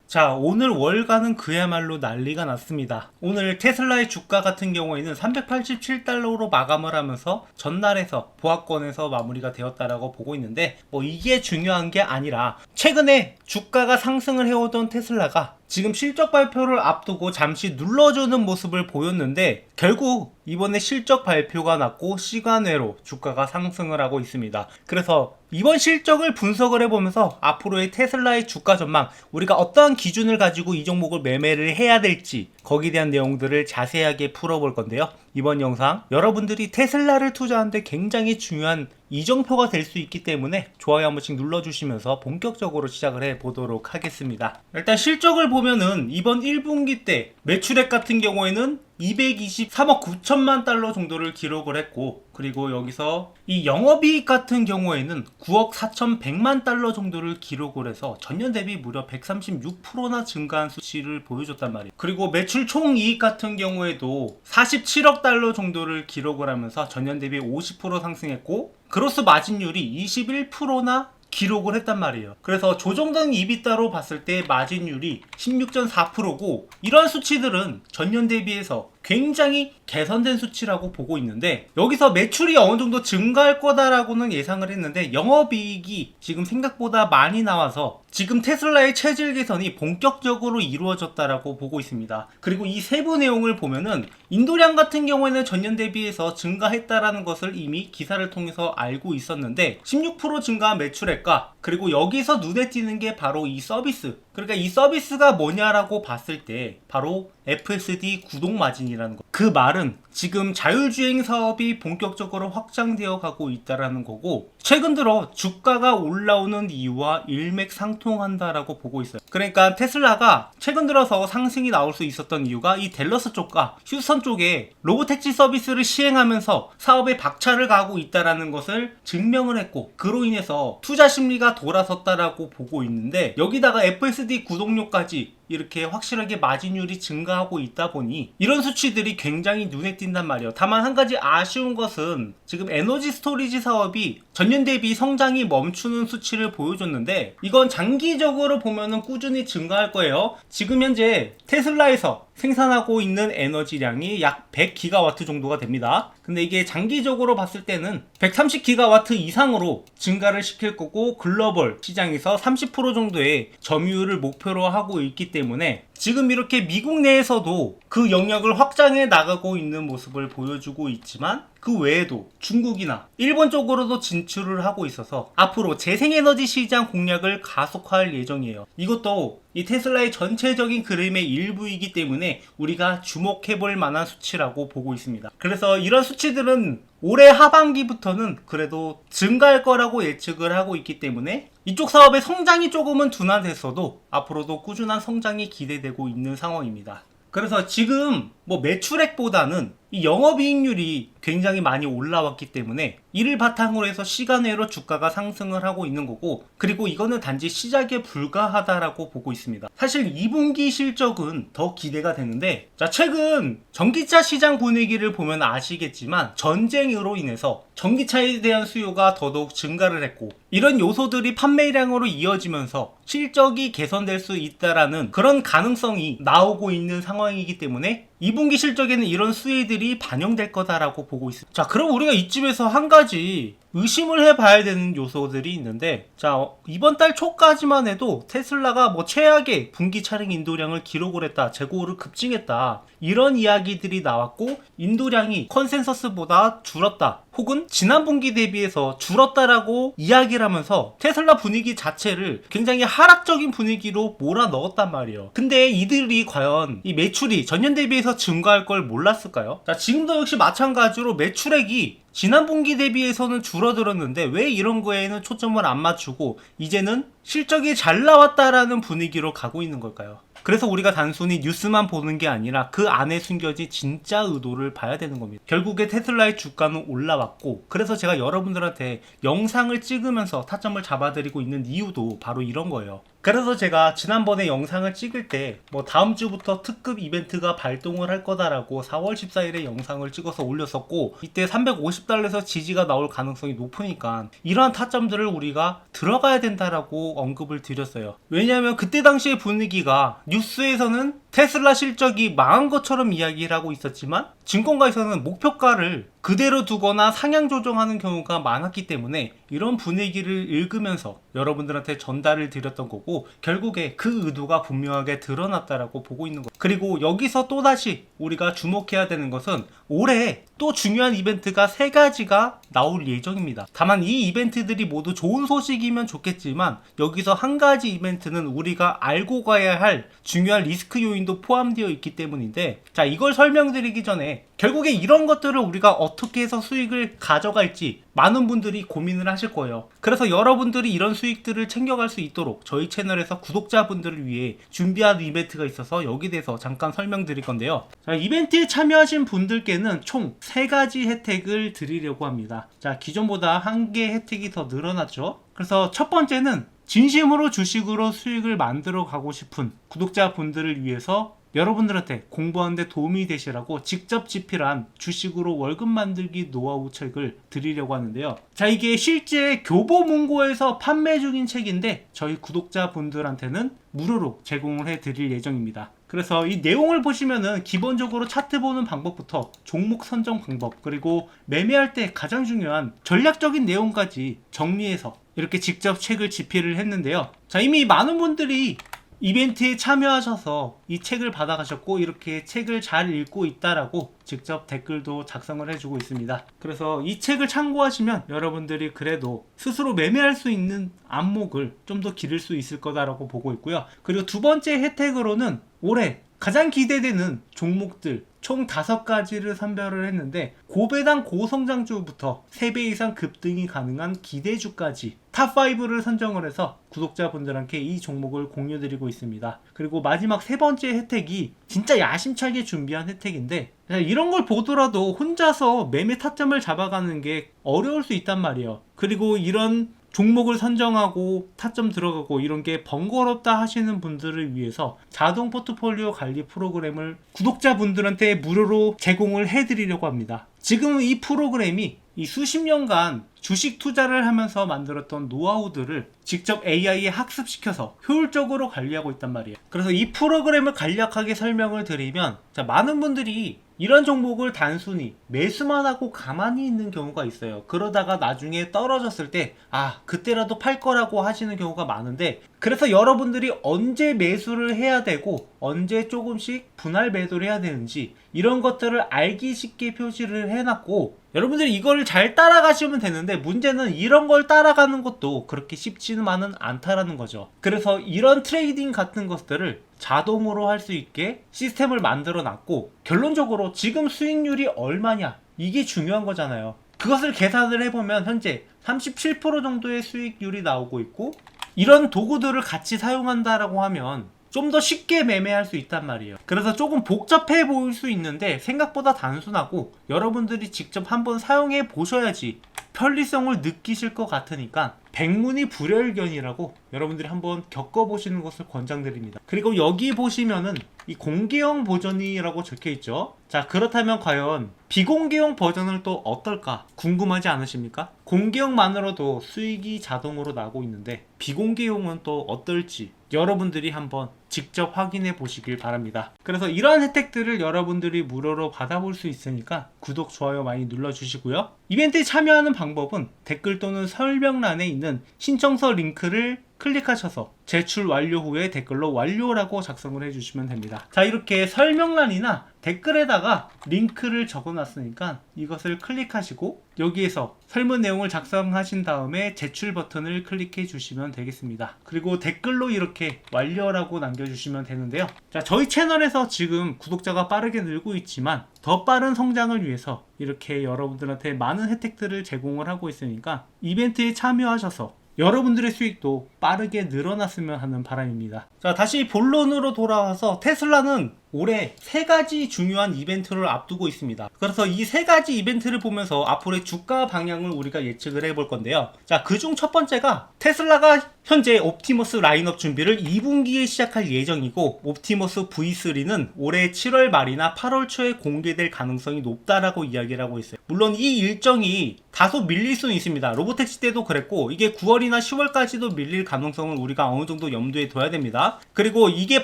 자, 오늘 월가는 그야말로 난리가 났습니다. 오늘 테슬라의 주가 같은 경우에는 387달러로 마감을 하면서 전날에서 보합권에서 마무리가 되었다라고 보고 있는데, 이게 중요한 게 아니라 최근에 주가가 상승을 해오던 테슬라가 지금 실적 발표를 앞두고 잠시 눌러주는 모습을 보였는데, 결국 이번에 실적 발표가 났고 시간외로 주가가 상승을 하고 있습니다. 그래서 이번 실적을 분석을 해보면서 앞으로의 테슬라의 주가 전망, 우리가 어떠한 기준을 가지고 이 종목을 매매를 해야 될지, 거기에 대한 내용들을 자세하게 풀어볼 건데요. 이번 영상 여러분들이 테슬라를 투자하는데 굉장히 중요한 이정표가 될 수 있기 때문에 좋아요 한 번씩 눌러주시면서 본격적으로 시작을 해보도록 하겠습니다. 일단 실적을 보면은 이번 1분기 때 매출액 같은 경우에는 223억 9천만 달러 정도를 기록을 했고, 그리고 여기서 이 영업이익 같은 경우에는 9억 4,100만 달러 정도를 기록을 해서 전년 대비 무려 136%나 증가한 수치를 보여줬단 말이에요. 그리고 매출 총이익 같은 경우에도 47억 달러 정도를 기록을 하면서 전년 대비 50% 상승했고, 그로스 마진율이 21%나 기록을 했단 말이에요. 그래서 조정된 EBITDA로 봤을 때 마진율이 16.4%고, 이러한 수치들은 전년 대비해서 굉장히 개선된 수치라고 보고 있는데, 여기서 매출이 어느 정도 증가할 거다라고는 예상을 했는데 영업이익이 지금 생각보다 많이 나와서 지금 테슬라의 체질 개선이 본격적으로 이루어졌다라고 보고 있습니다. 그리고 이 세부 내용을 보면은 인도량 같은 경우에는 전년 대비해서 증가했다라는 것을 이미 기사를 통해서 알고 있었는데, 16% 증가한 매출액과, 그리고 여기서 눈에 띄는 게 바로 이 서비스, 그러니까 이 서비스가 뭐냐라고 봤을 때 바로 FSD 구독 마진이라는 거. 그 말은 지금 자율주행 사업이 본격적으로 확장되어 가고 있다라는 거고, 최근 들어 주가가 올라오는 이유와 일맥상통한다라고 보고 있어요. 그러니까 테슬라가 최근 들어서 상승이 나올 수 있었던 이유가 이 댈러스 쪽과 휴스턴 쪽에 로보택시 서비스를 시행하면서 사업에 박차를 가고 있다라는 것을 증명을 했고, 그로 인해서 투자 심리가 돌아섰다라고 보고 있는데, 여기다가 FSD 구독료까지 이렇게 확실하게 마진율이 증가하고 있다 보니 이런 수치들이 굉장히 눈에 띈단 말이에요. 다만 한 가지 아쉬운 것은 지금 에너지 스토리지 사업이 전년 대비 성장이 멈추는 수치를 보여줬는데, 이건 장기적으로 보면은 꾸준히 증가할 거예요. 지금 현재 테슬라에서 생산하고 있는 에너지량이 약 100기가와트 정도가 됩니다. 근데 이게 장기적으로 봤을 때는 130기가와트 이상으로 증가를 시킬 거고, 글로벌 시장에서 30% 정도의 점유율을 목표로 하고 있기 때문에 지금 이렇게 미국 내에서도 그 영역을 확장해 나가고 있는 모습을 보여주고 있지만, 그 외에도 중국이나 일본 쪽으로도 진출을 하고 있어서 앞으로 재생에너지 시장 공략을 가속화할 예정이에요. 이것도 이 테슬라의 전체적인 그림의 일부이기 때문에 우리가 주목해볼 만한 수치라고 보고 있습니다. 그래서 이런 수치들은 올해 하반기부터는 그래도 증가할 거라고 예측을 하고 있기 때문에 이쪽 사업의 성장이 조금은 둔화됐어도 앞으로도 꾸준한 성장이 기대되고 있는 상황입니다. 그래서 지금 매출액보다는 이 영업이익률이 굉장히 많이 올라왔기 때문에 이를 바탕으로 해서 시간외로 주가가 상승을 하고 있는 거고, 그리고 이거는 단지 시작에 불과하다라고 보고 있습니다. 사실 2분기 실적은 더 기대가 되는데, 자, 최근 전기차 시장 분위기를 보면 아시겠지만 전쟁으로 인해서 전기차에 대한 수요가 더더욱 증가를 했고, 이런 요소들이 판매량으로 이어지면서 실적이 개선될 수 있다라는 그런 가능성이 나오고 있는 상황이기 때문에 2분기 실적에는 이런 수혜들이 반영될 거다라고 보고 있습니다. 자, 그럼 우리가 이쯤에서 한 가지 의심을 해봐야 되는 요소들이 있는데, 자, 이번 달 초까지만 해도 테슬라가 최악의 분기 차량 인도량을 기록을 했다, 재고를 급증했다, 이런 이야기들이 나왔고, 인도량이 컨센서스보다 줄었다, 혹은 지난 분기 대비해서 줄었다라고 이야기를 하면서 테슬라 분위기 자체를 굉장히 하락적인 분위기로 몰아 넣었단 말이에요. 근데 이들이 과연 이 매출이 전년 대비해서 증가할 걸 몰랐을까요? 자, 지금도 역시 마찬가지로 매출액이 지난 분기 대비해서는 줄어들었는데 왜 이런 거에는 초점을 안 맞추고 이제는 실적이 잘 나왔다라는 분위기로 가고 있는 걸까요? 그래서 우리가 단순히 뉴스만 보는 게 아니라 그 안에 숨겨진 진짜 의도를 봐야 되는 겁니다. 결국에 테슬라의 주가는 올라왔고, 그래서 제가 여러분들한테 영상을 찍으면서 타점을 잡아드리고 있는 이유도 바로 이런 거예요. 그래서 제가 지난번에 영상을 찍을 때 뭐 다음 주부터 특급 이벤트가 발동을 할 거다라고 4월 14일에 영상을 찍어서 올렸었고, 이때 350달러에서 지지가 나올 가능성이 높으니까 이러한 타점들을 우리가 들어가야 된다라고 언급을 드렸어요. 왜냐하면 그때 당시의 분위기가 뉴스에서는 테슬라 실적이 망한 것처럼 이야기를 하고 있었지만 증권가에서는 목표가를 그대로 두거나 상향 조정하는 경우가 많았기 때문에 이런 분위기를 읽으면서 여러분들한테 전달을 드렸던 거고, 결국에 그 의도가 분명하게 드러났다라고 보고 있는 거예요. 그리고 여기서 또다시 우리가 주목해야 되는 것은 올해 또 중요한 이벤트가 3가지가 나올 예정입니다. 다만 이 이벤트들이 모두 좋은 소식이면 좋겠지만 여기서 한 가지 이벤트는 우리가 알고 가야 할 중요한 리스크 요인도 포함되어 있기 때문인데, 자, 이걸 설명드리기 전에 결국에 이런 것들을 우리가 어떻게 해서 수익을 가져갈지 많은 분들이 고민을 하실 거예요. 그래서 여러분들이 이런 수익들을 챙겨갈 수 있도록 저희 채널에서 구독자분들을 위해 준비한 이벤트가 있어서 여기에 대해서 잠깐 설명드릴 건데요. 자, 이벤트에 참여하신 분들께는 총 3가지 혜택을 드리려고 합니다. 자, 기존보다 1개 혜택이 더 늘어났죠. 그래서 첫 번째는 진심으로 주식으로 수익을 만들어 가고 싶은 구독자분들을 위해서 여러분들한테 공부하는데 도움이 되시라고 직접 집필한 주식으로 월급 만들기 노하우 책을 드리려고 하는데요. 자, 이게 실제 교보문고에서 판매 중인 책인데 저희 구독자분들한테는 무료로 제공을 해드릴 예정입니다. 그래서 이 내용을 보시면은 기본적으로 차트 보는 방법부터 종목 선정 방법, 그리고 매매할 때 가장 중요한 전략적인 내용까지 정리해서 이렇게 직접 책을 집필을 했는데요. 자, 이미 많은 분들이 이벤트에 참여하셔서 이 책을 받아가셨고 이렇게 책을 잘 읽고 있다라고 직접 댓글도 작성을 해주고 있습니다. 그래서 이 책을 참고하시면 여러분들이 그래도 스스로 매매할 수 있는 안목을 좀 더 기를 수 있을 거다라고 보고 있고요. 그리고 두 번째 혜택으로는 올해 가장 기대되는 종목들 총 5가지를 선별을 했는데, 고배당 고성장주부터 3배 이상 급등이 가능한 기대주까지 탑5를 선정을 해서 구독자분들한테 이 종목을 공유드리고 있습니다. 그리고 마지막 3번째 혜택이 진짜 야심차게 준비한 혜택인데, 이런 걸 보더라도 혼자서 매매 타점을 잡아가는 게 어려울 수 있단 말이에요. 그리고 이런 종목을 선정하고 타점 들어가고 이런 게 번거롭다 하시는 분들을 위해서 자동 포트폴리오 관리 프로그램을 구독자분들한테 무료로 제공을 해드리려고 합니다. 지금 이 프로그램이 이 수십 년간 주식 투자를 하면서 만들었던 노하우들을 직접 AI에 학습시켜서 효율적으로 관리하고 있단 말이에요. 그래서 이 프로그램을 간략하게 설명을 드리면, 자, 많은 분들이 이런 종목을 단순히 매수만 하고 가만히 있는 경우가 있어요. 그러다가 나중에 떨어졌을 때 그때라도 팔 거라고 하시는 경우가 많은데, 그래서 여러분들이 언제 매수를 해야 되고 언제 조금씩 분할 매도를 해야 되는지 이런 것들을 알기 쉽게 표시를 해놨고, 여러분들이 이걸 잘 따라가시면 되는데 문제는 이런 걸 따라가는 것도 그렇게 쉽지만은 않다라는 거죠. 그래서 이런 트레이딩 같은 것들을 자동으로 할 수 있게 시스템을 만들어 놨고, 결론적으로 지금 수익률이 얼마냐 이게 중요한 거잖아요. 그것을 계산을 해보면 현재 37% 정도의 수익률이 나오고 있고, 이런 도구들을 같이 사용한다라고 하면 좀 더 쉽게 매매할 수 있단 말이에요. 그래서 조금 복잡해 보일 수 있는데 생각보다 단순하고 여러분들이 직접 한번 사용해 보셔야지 편리성을 느끼실 것 같으니까 백문이 불여일견이라고 여러분들이 한번 겪어보시는 것을 권장드립니다. 그리고 여기 보시면은 이 공개형 버전이라고 적혀있죠. 자, 그렇다면 과연 비공개형 버전은 또 어떨까 궁금하지 않으십니까? 공개형만으로도 수익이 자동으로 나고 있는데 비공개형은 또 어떨지 여러분들이 한번 직접 확인해 보시길 바랍니다. 그래서 이러한 혜택들을 여러분들이 무료로 받아볼 수 있으니까 구독, 좋아요 많이 눌러주시고요. 이벤트에 참여하는 방법은 댓글 또는 설명란에 있는 신청서 링크를 클릭하셔서 제출 완료 후에 댓글로 완료라고 작성을 해주시면 됩니다. 자, 이렇게 설명란이나 댓글에다가 링크를 적어놨으니까 이것을 클릭하시고 여기에서 설문 내용을 작성하신 다음에 제출 버튼을 클릭해 주시면 되겠습니다. 그리고 댓글로 이렇게 완료라고 남겨주시면 되는데요. 자, 저희 채널에서 지금 구독자가 빠르게 늘고 있지만 더 빠른 성장을 위해서 이렇게 여러분들한테 많은 혜택들을 제공을 하고 있으니까 이벤트에 참여하셔서 여러분들의 수익도 빠르게 늘어났으면 하는 바람입니다. 자, 다시 본론으로 돌아와서 테슬라는 올해 3가지 중요한 이벤트를 앞두고 있습니다. 그래서 이 3가지 이벤트를 보면서 앞으로의 주가 방향을 우리가 예측을 해볼 건데요. 자, 그중 첫 번째가 테슬라가 현재 옵티머스 라인업 준비를 2분기에 시작할 예정이고, 옵티머스 V3는 올해 7월 말이나 8월 초에 공개될 가능성이 높다라고 이야기를 하고 있어요. 물론 이 일정이 다소 밀릴 수는 있습니다. 로보택시 때도 그랬고, 이게 9월이나 10월까지도 밀릴 가능성을 우리가 어느 정도 염두에 둬야 됩니다. 그리고 이게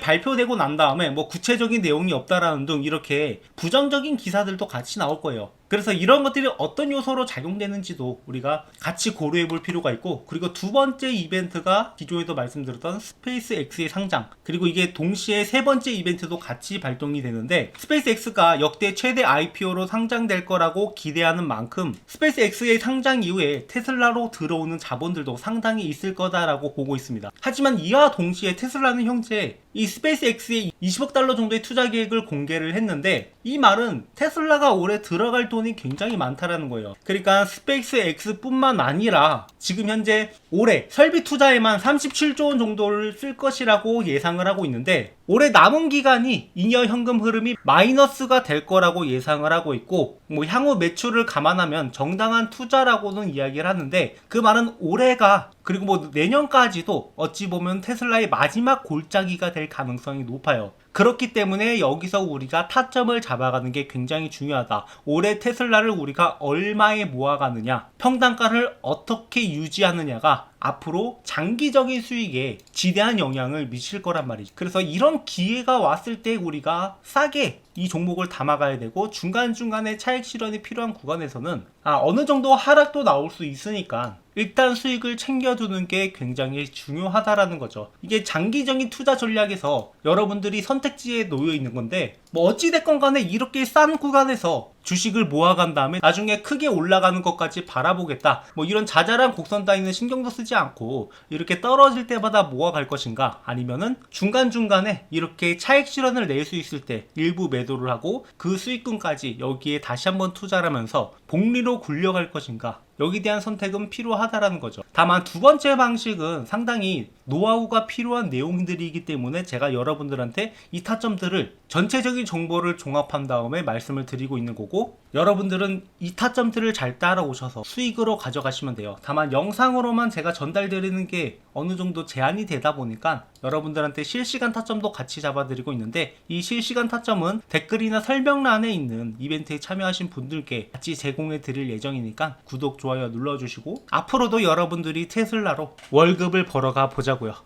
발표되고 난 다음에 뭐 구체적인 내용이 없다라는 등 이렇게 부정적인 기사들도 같이 나올 거예요. 그래서 이런 것들이 어떤 요소로 작용되는지도 우리가 같이 고려해 볼 필요가 있고, 그리고 두 번째 이벤트가 기존에도 말씀드렸던 스페이스 X의 상장, 그리고 이게 동시에 세 번째 이벤트도 같이 발동이 되는데, 스페이스 X가 역대 최대 IPO로 상장될 거라고 기대하는 만큼 스페이스 X의 상장 이후에 테슬라로 들어오는 자본들도 상당히 있을 거다라고 보고 있습니다. 하지만 이와 동시에 테슬라는 현재 이 스페이스 X의 20억 달러 정도의 투자 계획을 공개를 했는데, 이 말은 테슬라가 올해 들어갈 돈이 굉장히 많다라는 거예요. 그러니까 스페이스 X뿐만 아니라 지금 현재 올해 설비 투자에만 37조 원 정도를 쓸 것이라고 예상을 하고 있는데, 올해 남은 기간이 잉여 현금 흐름이 마이너스가 될 거라고 예상을 하고 있고, 뭐 향후 매출을 감안하면 정당한 투자라고는 이야기를 하는데, 그 말은 올해가, 그리고 뭐 내년까지도 어찌 보면 테슬라의 마지막 골짜기가 될 가능성이 높아요. 그렇기 때문에 여기서 우리가 타점을 잡아가는 게 굉장히 중요하다. 올해 테슬라를 우리가 얼마에 모아가느냐, 평단가를 어떻게 유지하느냐가 앞으로 장기적인 수익에 지대한 영향을 미칠 거란 말이죠. 그래서 이런 기회가 왔을 때 우리가 싸게 이 종목을 담아가야 되고, 중간중간에 차익 실현이 필요한 구간에서는 어느 정도 하락도 나올 수 있으니까 일단 수익을 챙겨두는 게 굉장히 중요하다라는 거죠. 이게 장기적인 투자 전략에서 여러분들이 선택지에 놓여 있는 건데, 뭐 어찌됐건 간에 이렇게 싼 구간에서 주식을 모아간 다음에 나중에 크게 올라가는 것까지 바라보겠다, 뭐 이런 자잘한 곡선 따위는 신경도 쓰지 않고 이렇게 떨어질 때마다 모아갈 것인가, 아니면은 중간중간에 이렇게 차익 실현을 낼 수 있을 때 일부 매도를 하고 그 수익금까지 여기에 다시 한번 투자를 하면서 복리로 굴려갈 것인가, 여기에 대한 선택은 필요하다라는 거죠. 다만 두 번째 방식은 상당히 노하우가 필요한 내용들이기 때문에 제가 여러분들한테 이 타점들을 전체적인 정보를 종합한 다음에 말씀을 드리고 있는 거고, 여러분들은 이 타점들을 잘 따라오셔서 수익으로 가져가시면 돼요. 다만 영상으로만 제가 전달드리는 게 어느 정도 제한이 되다 보니까 여러분들한테 실시간 타점도 같이 잡아드리고 있는데, 이 실시간 타점은 댓글이나 설명란에 있는 이벤트에 참여하신 분들께 같이 제공해 드릴 예정이니까 구독, 좋아요 눌러주시고, 앞으로도 여러분들이 테슬라로 월급을 벌어가 보자고요.